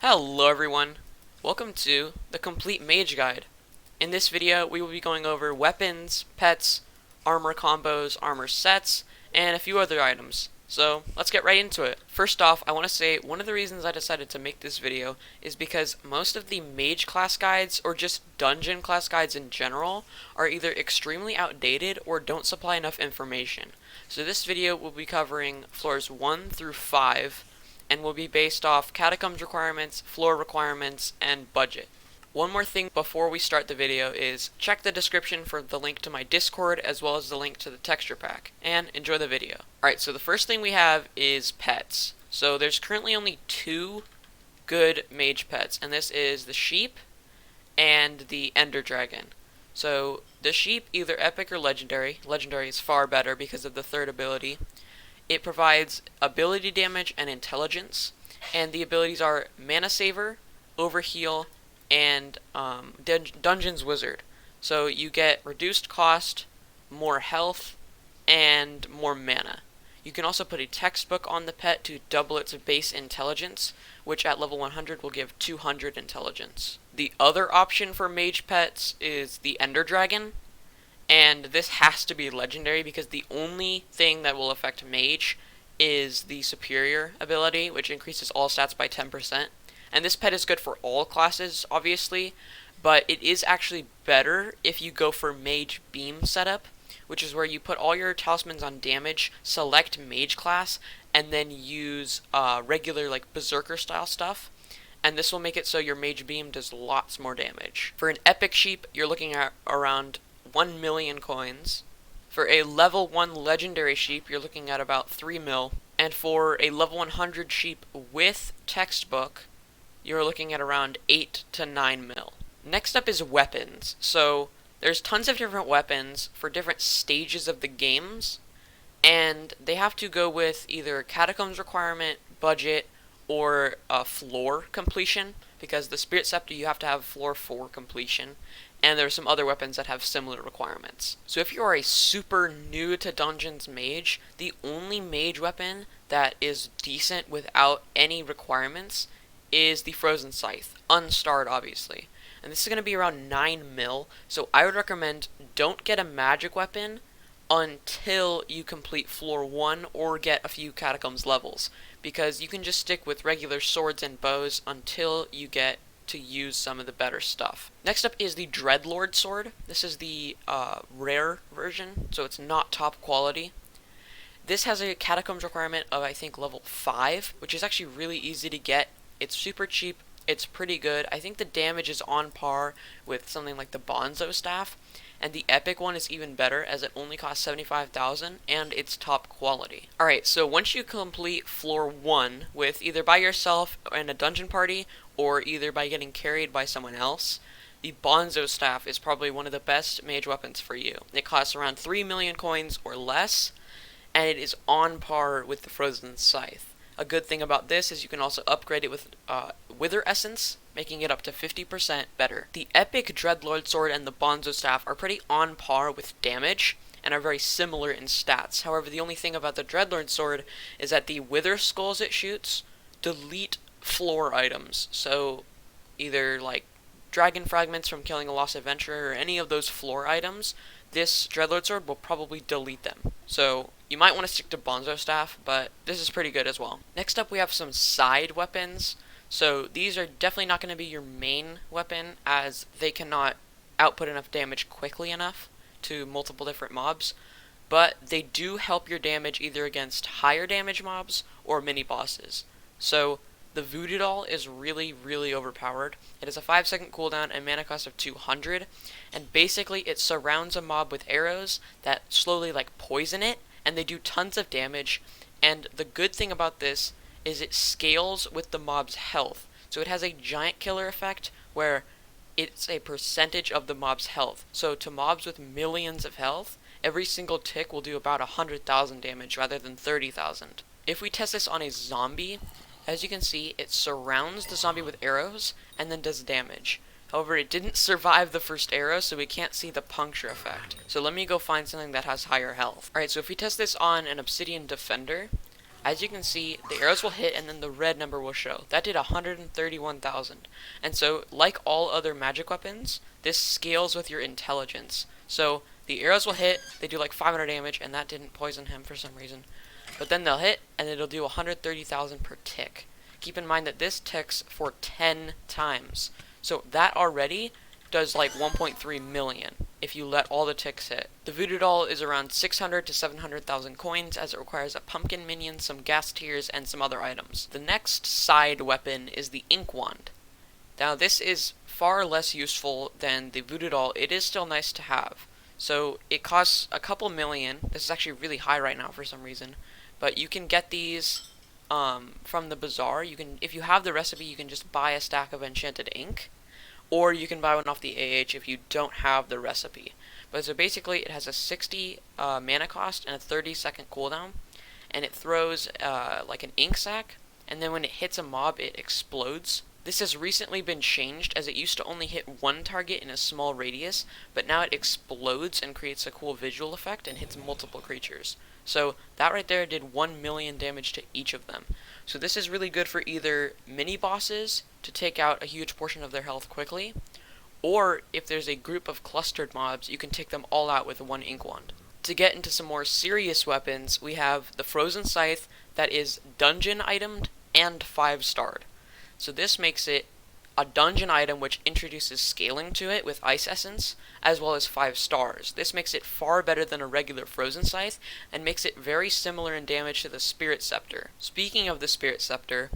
Hello everyone, welcome to the Complete Mage Guide. In this video we will be going over weapons, pets, armor combos, armor sets, and a few other items. So let's get right into it. First off, I want to say one of the reasons I decided to make this video is because most of the mage class guides or just dungeon class guides in general are either extremely outdated or don't supply enough information. So this video will be covering floors 1 through 5 and will be based off catacombs requirements, floor requirements, and budget. One more thing before we start the video is check the description for the link to my Discord as well as the link to the texture pack, and enjoy the video. Alright, so the first thing we have is pets. So there's currently only two good mage pets, and this is the sheep and the ender dragon. So the sheep, either epic or legendary. Legendary is far better because of the third ability. It provides ability damage and intelligence, and the abilities are Mana Saver, Overheal, and Dungeon's Wizard. So you get reduced cost, more health, and more mana. You can also put a textbook on the pet to double its base intelligence, which at level 100 will give 200 intelligence. The other option for mage pets is the Ender Dragon. And this has to be legendary because the only thing that will affect mage is the superior ability, which increases all stats by 10%. And this pet is good for all classes, obviously, but it is actually better if you go for mage beam setup, which is where you put all your talismans on damage, select mage class, and then use regular like berserker style stuff. And this will make it so your mage beam does lots more damage. For an epic sheep, you're looking at around 1 million coins. For a level 1 legendary sheep, you're looking at about 3 mil. And for a level 100 sheep with textbook, you're looking at around 8 to 9 mil. Next up is weapons. So there's tons of different weapons for different stages of the games, and they have to go with either catacombs requirement, budget, or floor completion, because the Spirit Scepter you have to have floor 4 completion. And there are some other weapons that have similar requirements. So if you are a super new to Dungeons mage, the only mage weapon that is decent without any requirements is the Frozen Scythe, unstarred obviously. And this is going to be around 9 mil, so I would recommend don't get a magic weapon until you complete floor 1 or get a few catacombs levels, because you can just stick with regular swords and bows until you get to use some of the better stuff. Next up is the Dreadlord Sword. This is the rare version, so it's not top quality. This has a catacombs requirement of I think level 5, which is actually really easy to get. It's super cheap, it's pretty good. I think the damage is on par with something like the Bonzo Staff, and the epic one is even better as it only costs 75,000 and it's top quality. Alright, so once you complete floor 1 with either by yourself in a dungeon party or either by getting carried by someone else, the Bonzo Staff is probably one of the best mage weapons for you. It costs around 3 million coins or less, and it is on par with the Frozen Scythe. A good thing about this is you can also upgrade it with Wither Essence, making it up to 50% better. The epic Dreadlord Sword and the Bonzo Staff are pretty on par with damage and are very similar in stats. However, the only thing about the Dreadlord Sword is that the Wither Skulls it shoots delete floor items. So either like dragon fragments from killing a lost adventurer or any of those floor items, this Dreadlord Sword will probably delete them. So you might want to stick to Bonzo Staff, but this is pretty good as well. Next up we have some side weapons. So these are definitely not going to be your main weapon, as they cannot output enough damage quickly enough to multiple different mobs, but they do help your damage either against higher damage mobs or mini bosses. So the Voodoo Doll is really overpowered. It has a 5-second cooldown and mana cost of 200, and basically it surrounds a mob with arrows that slowly like poison it, and they do tons of damage. And the good thing about this is it scales with the mob's health. So it has a giant killer effect where it's a percentage of the mob's health. So to mobs with millions of health, every single tick will do about 100,000 damage rather than 30,000. If we test this on a zombie, as you can see, it surrounds the zombie with arrows and then does damage. However, it didn't survive the first arrow, so we can't see the puncture effect. So let me go find something that has higher health. Alright, so if we test this on an Obsidian Defender, As you can see, the arrows will hit and then the red number will show. That did 131,000. And so, like all other magic weapons, this scales with your intelligence. So, the arrows will hit, they do like 500 damage, and that didn't poison him for some reason. But then they'll hit, and it'll do 130,000 per tick. Keep in mind that this ticks for 10 times. So that already does like 1.3 million if you let all the ticks hit. The Voodoo Doll is around 600 to 700,000 coins, as it requires a pumpkin minion, some gas tears, and some other items. The next side weapon is the Ink Wand. Now this is far less useful than the Voodoo Doll. It is still nice to have. So it costs a couple million. This is actually really high right now for some reason. But you can get these from the bazaar. You can, if you have the recipe, you can just buy a stack of enchanted ink, or you can buy one off the AH if you don't have the recipe. But so basically, it has a 60 mana cost and a 30-second cooldown, and it throws like an ink sac, and then when it hits a mob, it explodes. This has recently been changed, as it used to only hit one target in a small radius, but now it explodes and creates a cool visual effect and hits multiple creatures. So that right there did 1 million damage to each of them. So this is really good for either mini bosses to take out a huge portion of their health quickly, or if there's a group of clustered mobs, you can take them all out with one Ink Wand. To get into some more serious weapons, we have the Frozen Scythe that is dungeon itemed and 5-starred. So this makes it a dungeon item which introduces scaling to it with Ice Essence, as well as 5 stars. This makes it far better than a regular Frozen Scythe, and makes it very similar in damage to the Spirit Scepter. Speaking of the Spirit Scepter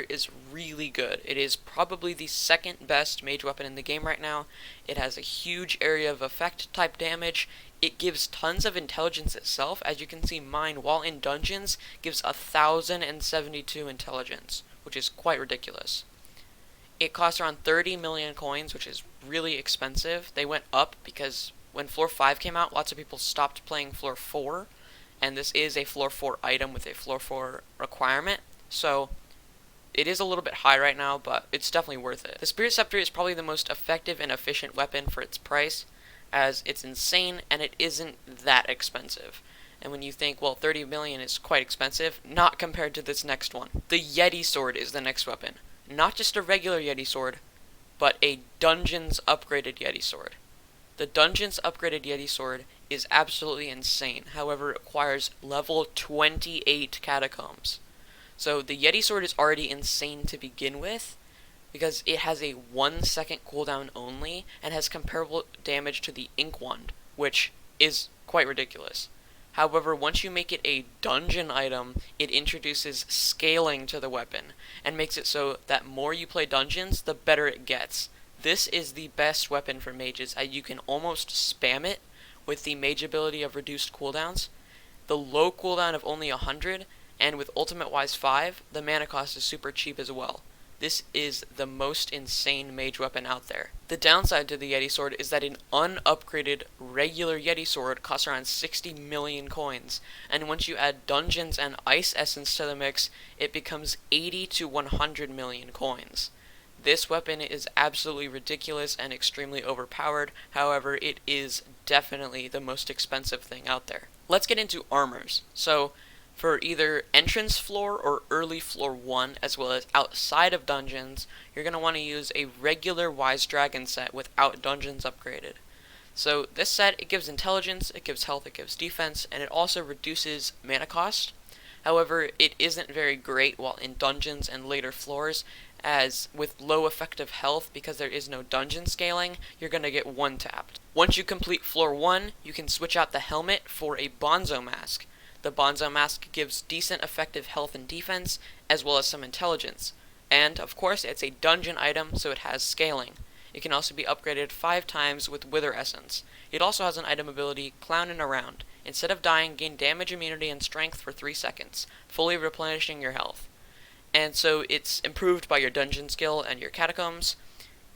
is really good. It is probably the second best mage weapon in the game right now. It has a huge area of effect type damage. It gives tons of intelligence itself. As you can see, mine, while in dungeons, gives 1,072 intelligence, which is quite ridiculous. It costs around 30 million coins, which is really expensive. They went up because when Floor 5 came out, lots of people stopped playing Floor 4, and this is a Floor 4 item with a Floor 4 requirement, so it is a little bit high right now, but it's definitely worth it. The Spirit Scepter is probably the most effective and efficient weapon for its price, as it's insane and it isn't that expensive. And when you think, well, 30 million is quite expensive, not compared to this next one. The Yeti Sword is the next weapon. Not just a regular Yeti Sword, but a Dungeons upgraded Yeti Sword. The Dungeons upgraded Yeti Sword is absolutely insane. However, it requires level 28 catacombs. So the Yeti Sword is already insane to begin with, because it has a 1-second cooldown only, and has comparable damage to the Ink Wand, which is quite ridiculous. However, once you make it a dungeon item, it introduces scaling to the weapon, and makes it so that more you play dungeons, the better it gets. This is the best weapon for mages, as you can almost spam it with the mage ability of reduced cooldowns. The low cooldown of only 100, and with Ultimate Wise 5, the mana cost is super cheap as well. This is the most insane mage weapon out there. The downside to the Yeti Sword is that an unupgraded regular Yeti Sword costs around 60 million coins, and once you add Dungeons and Ice Essence to the mix, it becomes 80 to 100 million coins. This weapon is absolutely ridiculous and extremely overpowered, however, it is definitely the most expensive thing out there. Let's get into armors. So, for either entrance floor or early floor 1, as well as outside of dungeons, you're going to want to use a regular Wise Dragon set without dungeons upgraded. So this set, it gives intelligence, it gives health, it gives defense, and it also reduces mana cost. However, it isn't very great while in dungeons and later floors, as with low effective health, because there is no dungeon scaling, you're going to get one-tapped. Once you complete floor 1, you can switch out the helmet for a Bonzo Mask. The Bonzo Mask gives decent effective health and defense, as well as some intelligence. And, of course, it's a dungeon item, so it has scaling. It can also be upgraded 5 times with Wither Essence. It also has an item ability, Clownin' Around. Instead of dying, gain damage, immunity, and strength for 3 seconds, fully replenishing your health. And so it's improved by your dungeon skill and your catacombs,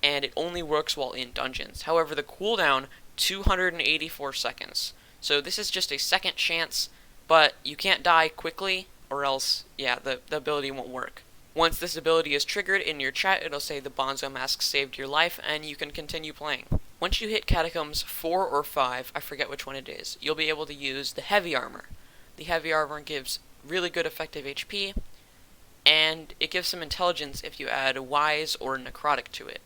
and it only works while in dungeons. However, the cooldown, 284 seconds. So this is just a second chance, but you can't die quickly, or else, yeah, the ability won't work. Once this ability is triggered in your chat, it'll say the Bonzo Mask saved your life, and you can continue playing. Once you hit Catacombs 4 or 5, I forget which one it is, you'll be able to use the Heavy Armor. The Heavy Armor gives really good effective HP, and it gives some intelligence if you add Wise or Necrotic to it.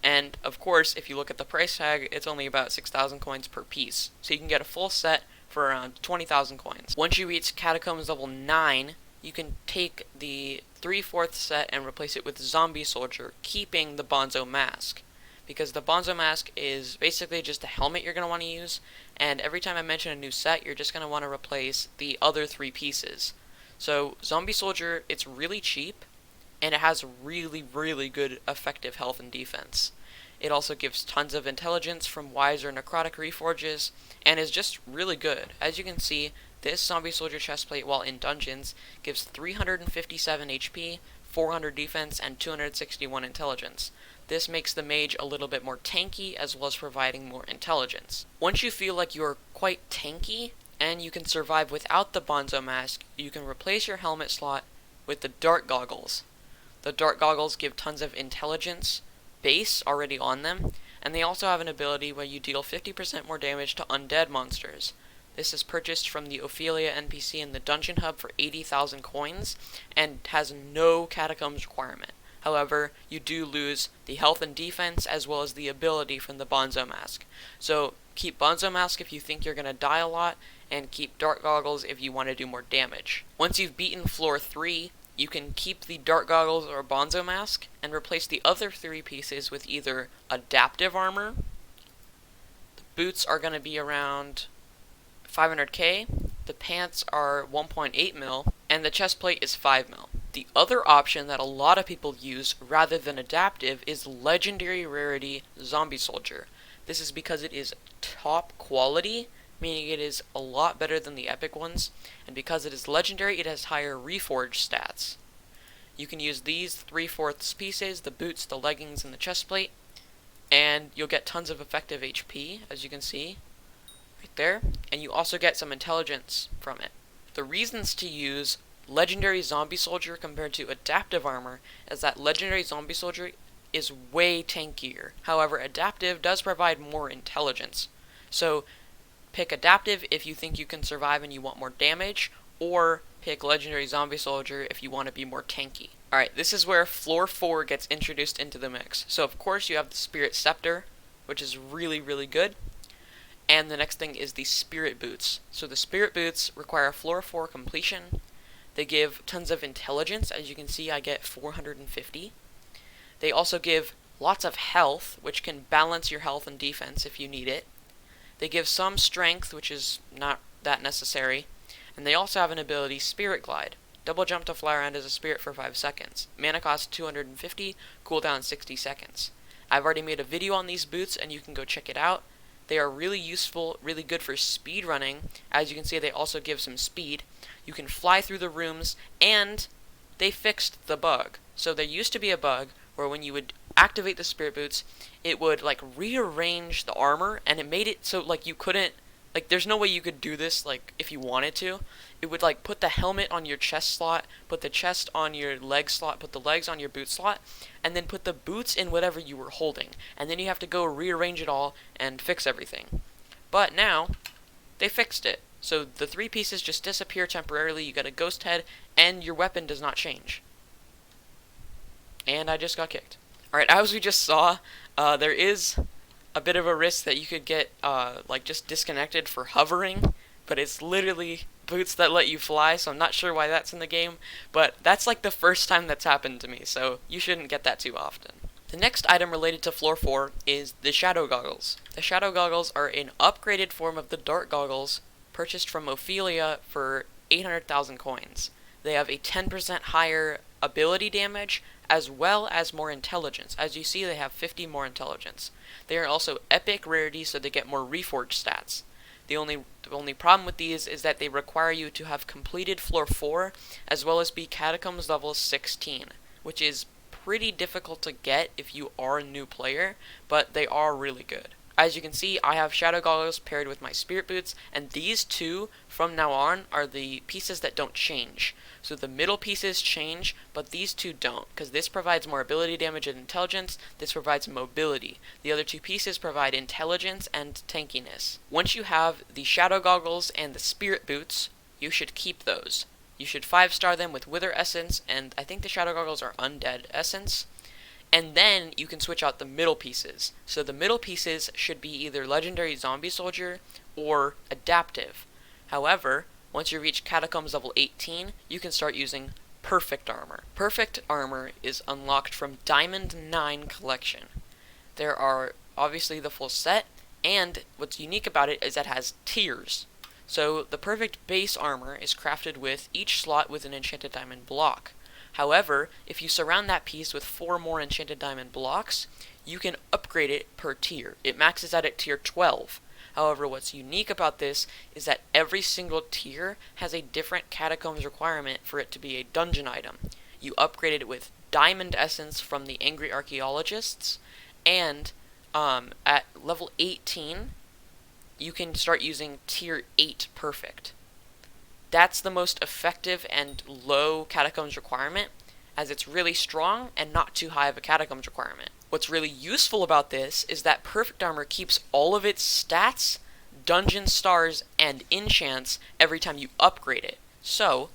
And of course, if you look at the price tag, it's only about 6,000 coins per piece, so you can get a full set for around 20,000 coins. Once you reach Catacombs level 9, you can take the 3/4 set and replace it with Zombie Soldier, keeping the Bonzo Mask. Because the Bonzo Mask is basically just a helmet you're going to want to use, and every time I mention a new set, you're just going to want to replace the other 3 pieces. So Zombie Soldier, it's really cheap, and it has really, really good effective health and defense. It also gives tons of intelligence from Wise or Necrotic Reforges, and is just really good. As you can see, this Zombie Soldier chestplate while in dungeons gives 357 HP, 400 defense, and 261 intelligence. This makes the mage a little bit more tanky, as well as providing more intelligence. Once you feel like you are quite tanky, and you can survive without the Bonzo Mask, you can replace your helmet slot with the Dart Goggles. The Dart Goggles give tons of intelligence base already on them, and they also have an ability where you deal 50% more damage to undead monsters. This is purchased from the Ophelia NPC in the Dungeon Hub for 80,000 coins, and has no Catacombs requirement. However, you do lose the health and defense, as well as the ability from the Bonzo Mask. So, keep Bonzo Mask if you think you're going to die a lot, and keep Dart Goggles if you want to do more damage. Once you've beaten floor 3, you can keep the Dart Goggles or Bonzo Mask, and replace the other 3 pieces with either Adaptive Armor. The boots are going to be around 500k, the pants are 1.8 mil, and the chest plate is 5 mil. The other option that a lot of people use rather than Adaptive is Legendary Rarity Zombie Soldier. This is because it is top quality, meaning it is a lot better than the epic ones, and because it is legendary, it has higher Reforge stats. You can use these 3/4 pieces, the boots, the leggings, and the chest plate, and you'll get tons of effective HP, as you can see right there, and you also get some intelligence from it. The reasons to use Legendary Zombie Soldier compared to Adaptive Armor is that Legendary Zombie Soldier is way tankier. However, Adaptive does provide more intelligence. So pick Adaptive if you think you can survive and you want more damage, or pick Legendary Zombie Soldier if you want to be more tanky. Alright, this is where floor 4 gets introduced into the mix. So of course you have the Spirit Scepter, which is really, really good. And the next thing is the Spirit Boots. So the Spirit Boots require floor 4 completion. They give tons of intelligence. As you can see, I get 450. They also give lots of health, which can balance your health and defense if you need it. They give some strength, which is not that necessary. And they also have an ability, Spirit Glide. Double jump to fly around as a spirit for 5 seconds. Mana cost 250, cooldown 60 seconds. I've already made a video on these boots, and you can go check it out. They are really useful, really good for speed running. As you can see, they also give some speed. You can fly through the rooms, and they fixed the bug. So there used to be a bug where when you would activate the Spirit Boots, it would like rearrange the armor, and it made it so like you couldn't, like there's no way you could do this like if you wanted to. It would like put the helmet on your chest slot, put the chest on your leg slot, put the legs on your boot slot, and then put the boots in whatever you were holding. And then you have to go rearrange it all and fix everything. But now, they fixed it. So the 3 pieces just disappear temporarily, you get a ghost head, and your weapon does not change. And I just got kicked. Alright, as we just saw, there is a bit of a risk that you could get like just disconnected for hovering, but it's literally boots that let you fly, so I'm not sure why that's in the game, but that's like the first time that's happened to me, so you shouldn't get that too often. The next item related to floor 4 is the Shadow Goggles. The Shadow Goggles are an upgraded form of the Dart Goggles, purchased from Ophelia for 800,000 coins. They have a 10% higher ability damage, as well as more intelligence. As you see, they have 50 more intelligence. They are also epic rarities, so they get more Reforged stats. The only problem with these is that they require you to have completed floor 4, as well as be Catacombs level 16, which is pretty difficult to get if you are a new player, but they are really good. As you can see, I have Shadow Goggles paired with my Spirit Boots, and these two, from now on, are the pieces that don't change. So the middle pieces change, but these two don't, because this provides more ability damage and intelligence, this provides mobility. The other 2 pieces provide intelligence and tankiness. Once you have the Shadow Goggles and the Spirit Boots, you should keep those. You should 5-star them with Wither Essence, and I think the Shadow Goggles are Undead Essence. And then you can switch out the middle pieces. So the middle pieces should be either Legendary Zombie Soldier or Adaptive. However, once you reach Catacombs level 18, you can start using Perfect Armor. Perfect Armor is unlocked from Diamond 9 Collection. There are obviously the full set, and what's unique about it is that it has tiers. So the Perfect Base Armor is crafted with each slot with an Enchanted Diamond block. However, if you surround that piece with 4 more Enchanted Diamond blocks, you can upgrade it per tier. It maxes out at tier 12. However, what's unique about this is that every single tier has a different Catacombs requirement for it to be a dungeon item. You upgrade it with Diamond Essence from the Angry Archaeologists, and at level 18, you can start using tier 8 Perfect. That's the most effective and low Catacombs requirement, as it's really strong and not too high of a Catacombs requirement. What's really useful about this is that Perfect Armor keeps all of its stats, dungeon stars, and enchants every time you upgrade it. So,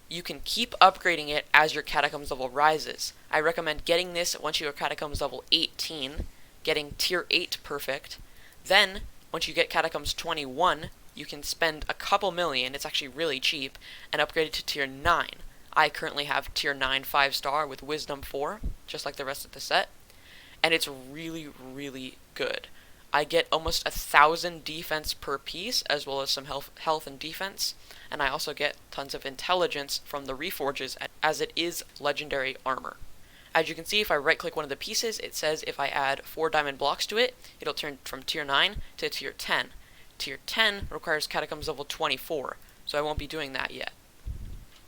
you can keep upgrading it as your Catacombs level rises. I recommend getting this once you are Catacombs level 18, getting tier 8 Perfect. Then, once you get Catacombs 21, you can spend a couple million, it's actually really cheap, and upgrade it to tier 9. I currently have tier 9 5-star with Wisdom 4, just like the rest of the set, and it's really, really good. I get almost 1,000 defense per piece, as well as some health and defense, and I also get tons of intelligence from the Reforges, as it is legendary armor. As you can see, if I right-click one of the pieces, it says if I add 4 diamond blocks to it, it'll turn from tier 9 to tier 10. Tier 10 requires Catacombs level 24, so I won't be doing that yet.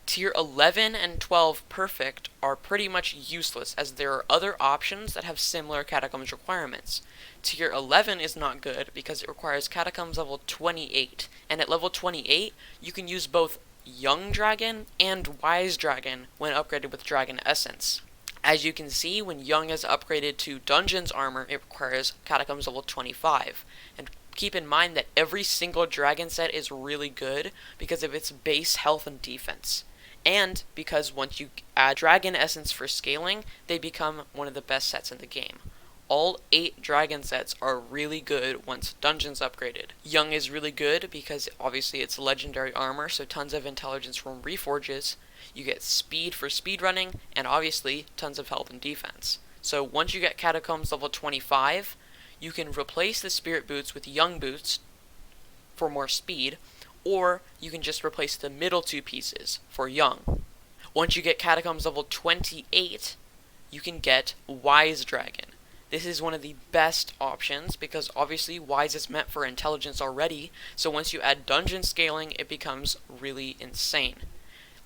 Tier 11 and 12 Perfect are pretty much useless, as there are other options that have similar Catacombs requirements. Tier 11 is not good because it requires Catacombs level 28, and at level 28, you can use both Young Dragon and Wise Dragon when upgraded with Dragon Essence. As you can see, when Young is upgraded to Dungeon's Armor, it requires Catacombs level 25, and keep in mind that every single dragon set is really good because of its base health and defense. And because once you add Dragon Essence for scaling, they become one of the best sets in the game. All 8 dragon sets are really good once Dungeon's upgraded. Young is really good because obviously it's legendary armor, so tons of intelligence from Reforges. You get speed for speedrunning, and obviously tons of health and defense. So once you get Catacombs level 25, you can replace the Spirit Boots with Young Boots for more speed, or you can just replace the middle 2 pieces for Young. Once you get Catacombs level 28, you can get Wise Dragon. This is one of the best options because obviously Wise is meant for intelligence already, so once you add dungeon scaling, it becomes really insane.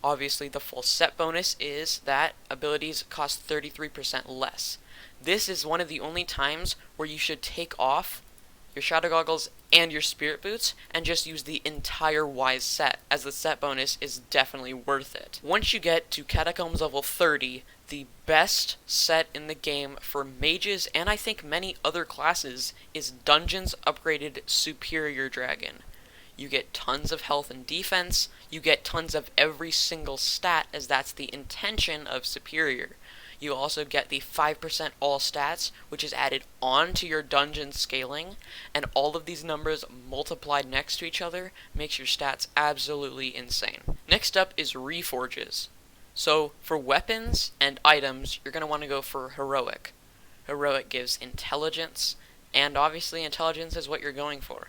Obviously the full set bonus is that abilities cost 33% less. This is one of the only times where you should take off your Shadow Goggles and your Spirit Boots and just use the entire Wise set, as the set bonus is definitely worth it. Once you get to Catacombs level 30, the best set in the game for mages and I think many other classes is Dungeon's upgraded Superior Dragon. You get tons of health and defense, you get tons of every single stat, as that's the intention of Superior. You also get the 5% all stats, which is added onto your dungeon scaling, and all of these numbers multiplied next to each other makes your stats absolutely insane. Next up is Reforges. So for weapons and items, you're going to want to go for Heroic. Heroic gives intelligence, and obviously intelligence is what you're going for.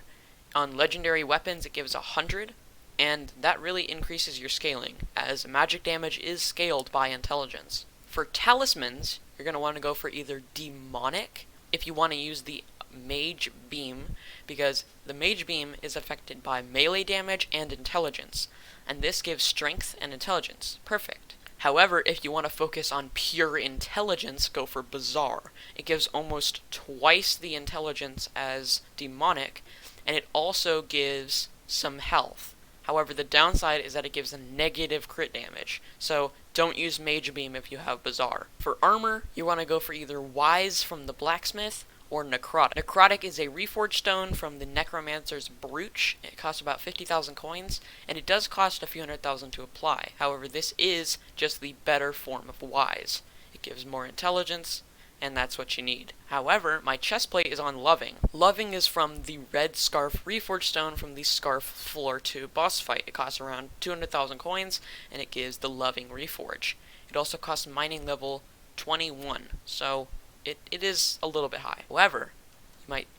On legendary weapons, it gives 100, and that really increases your scaling, as magic damage is scaled by intelligence. For talismans, you're going to want to go for either Demonic, if you want to use the Mage Beam, because the Mage Beam is affected by melee damage and intelligence, and this gives strength and intelligence. Perfect. However, if you want to focus on pure intelligence, go for Bazaar. It gives almost twice the intelligence as Demonic, and it also gives some health. However, the downside is that it gives a negative crit damage, so don't use Mage Beam if you have Bazaar. For armor, you want to go for either Wise from the Blacksmith or Necrotic. Necrotic is a Reforged stone from the Necromancer's Brooch. It costs about 50,000 coins, and it does cost a few 100,000 to apply. However, this is just the better form of Wise. It gives more intelligence, and that's what you need. However, my chestplate is on Loving. Loving is from the Red Scarf Reforged stone from the Scarf Floor 2 boss fight. It costs around 200,000 coins, and it gives the Loving Reforge. It also costs mining level 21, so it is a little bit high. However,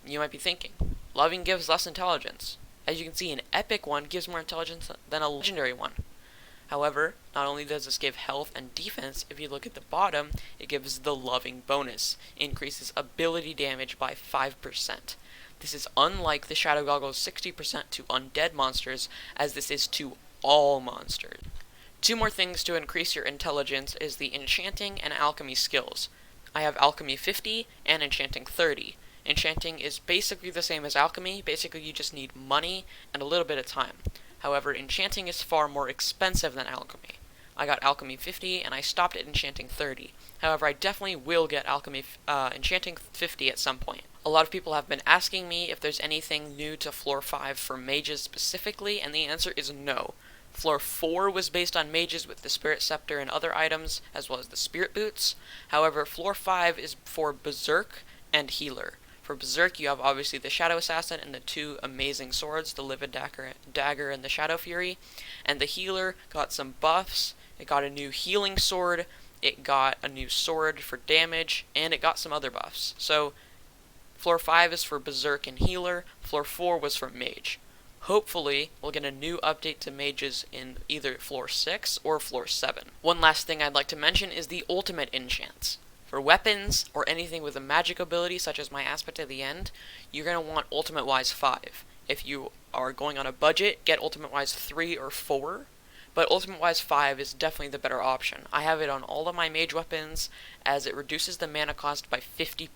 you might be thinking, Loving gives less intelligence. As you can see, an epic one gives more intelligence than a legendary one. However, not only does this give health and defense, if you look at the bottom, it gives the Loving bonus. Increases ability damage by 5%. This is unlike the Shadow Goggle's 60% to undead monsters, as this is to all monsters. Two more things to increase your intelligence is the Enchanting and Alchemy skills. I have Alchemy 50 and Enchanting 30. Enchanting is basically the same as Alchemy. Basically, you just need money and a little bit of time. However, Enchanting is far more expensive than Alchemy. I got Alchemy 50 and I stopped at Enchanting 30. However, I definitely will get Enchanting 50 at some point. A lot of people have been asking me if there's anything new to Floor 5 for mages specifically, and the answer is no. Floor 4 was based on mages with the Spirit Scepter and other items, as well as the Spirit Boots. However, Floor 5 is for Berserk and Healer. For Berserk, you have obviously the Shadow Assassin and the two amazing swords, the Livid Dagger and the Shadow Fury. And the Healer got some buffs. It got a new healing sword, it got a new sword for damage, and it got some other buffs. So, Floor 5 is for Berserk and Healer, Floor 4 was for Mage. Hopefully, we'll get a new update to mages in either Floor 6 or Floor 7. One last thing I'd like to mention is the ultimate enchants. For weapons, or anything with a magic ability, such as my aspect at the end, you're going to want Ultimate Wise 5. If you are going on a budget, get Ultimate Wise 3 or 4, but Ultimate Wise 5 is definitely the better option. I have it on all of my mage weapons, as it reduces the mana cost by 50%.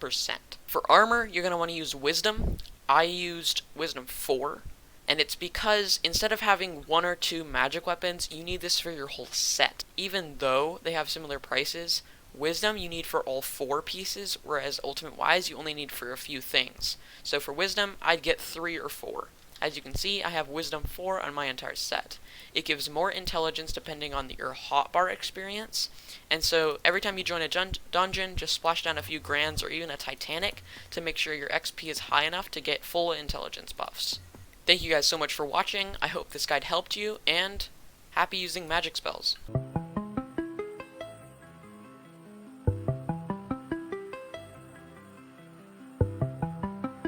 For armor, you're going to want to use Wisdom. I used Wisdom 4. And it's because instead of having 1 or 2 magic weapons, you need this for your whole set. Even though they have similar prices, Wisdom you need for all 4 pieces, whereas Ultimate Wise you only need for a few things. So for Wisdom, I'd get 3 or 4. As you can see, I have Wisdom 4 on my entire set. It gives more intelligence depending on your hotbar experience, and so every time you join a dungeon, just splash down a few Grands or even a Titanic to make sure your XP is high enough to get full intelligence buffs. Thank you guys so much for watching. I hope this guide helped you, and happy using magic spells.